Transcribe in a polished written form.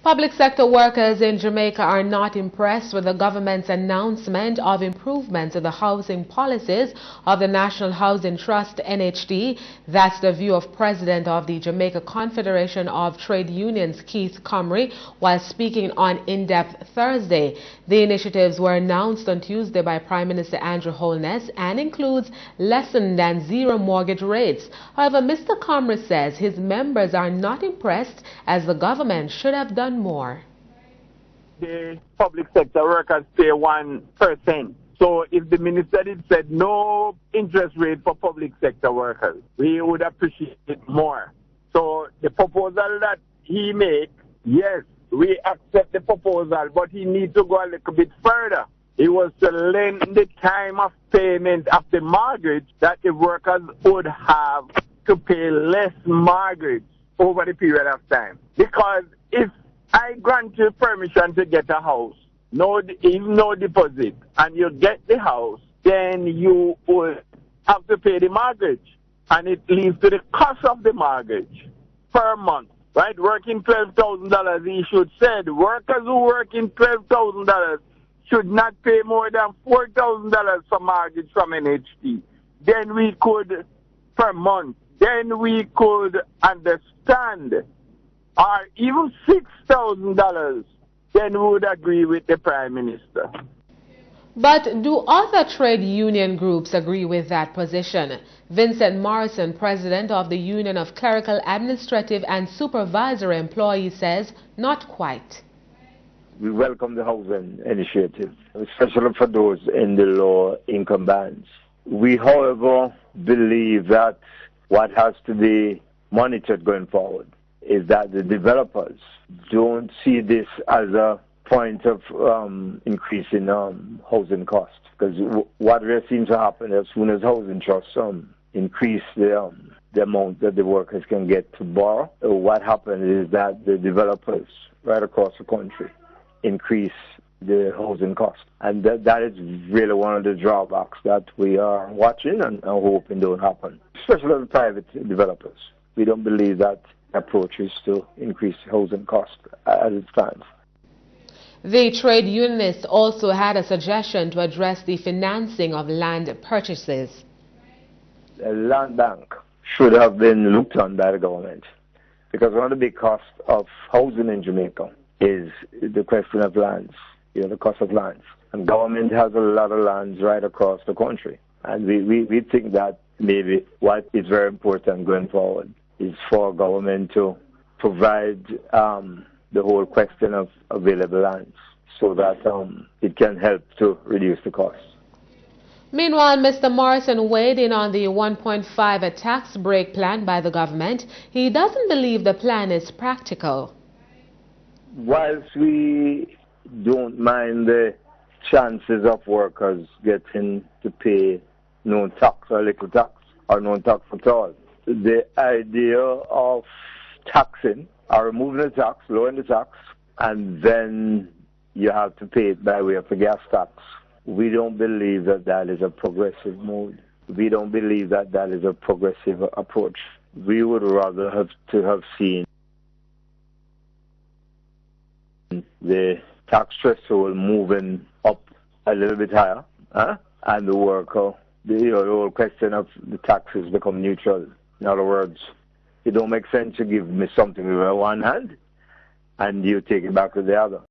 Public sector workers in Jamaica are not impressed with the government's announcement of improvements in the housing policies of the National Housing Trust (NHT). That's the view of President of the Jamaica Confederation of Trade Unions, Keith Comrie, while speaking on In-Depth Thursday. The initiatives were announced on Tuesday by Prime Minister Andrew Holness and includes less than zero mortgage rates. However, Mr. Comrie says his members are not impressed as the government should have done more. The public sector workers pay 1%. So if the minister had said no interest rate for public sector workers, we would appreciate it more. So the proposal that he made, yes, we accept the proposal, but he needs to go a little bit further. It was to lengthen the time of payment of the mortgage that the workers would have to pay less mortgage over the period of time. Because if I grant you permission to get a house, no deposit, and you get the house, then you will have to pay the mortgage. And it leads to the cost of the mortgage per month, right? Working $12,000, he should say, the workers who work in $12,000 should not pay more than $4,000 for mortgage from NHT. Then we could, per month, then we could understand, or even $6,000, then we would agree with the Prime Minister. But do other trade union groups agree with that position? Vincent Morrison, president of the Union of Clerical, Administrative and Supervisory Employees, says not quite. We welcome the housing initiative, especially for those in the low income bands. We, however, believe that what has to be monitored going forward is that the developers don't see this as a point of increasing housing costs. Because what we have seen to happen as soon as housing trusts increase the amount that the workers can get to borrow, what happens is that the developers right across the country increase the housing cost. And that is really one of the drawbacks that we are watching and hoping don't happen, especially the private developers. We don't believe that approach is to increase housing cost as it stands. The trade unionists also had a suggestion to address the financing of land purchases. The land bank should have been looked on by the government, because one of the big costs of housing in Jamaica is the question of lands, the cost of lands. And government has a lot of lands right across the country. And we think that maybe what is very important going forward is for government to provide the whole question of available lands so that it can help to reduce the costs. Meanwhile, Mr. Morrison weighed in on the 1.5 tax break plan by the government. He doesn't believe the plan is practical. Whilst we don't mind the chances of workers getting to pay no tax or little tax or no tax at all, the idea of taxing or removing the tax, lowering the tax, and then you have to pay it by way of a gas tax, we don't believe that that is a progressive mode. We don't believe that that is a progressive approach. We would rather have seen the tax threshold moving up a little bit higher, and the worker, the whole question of the taxes become neutral. In other words, it don't make sense to give me something with one hand and you take it back with the other.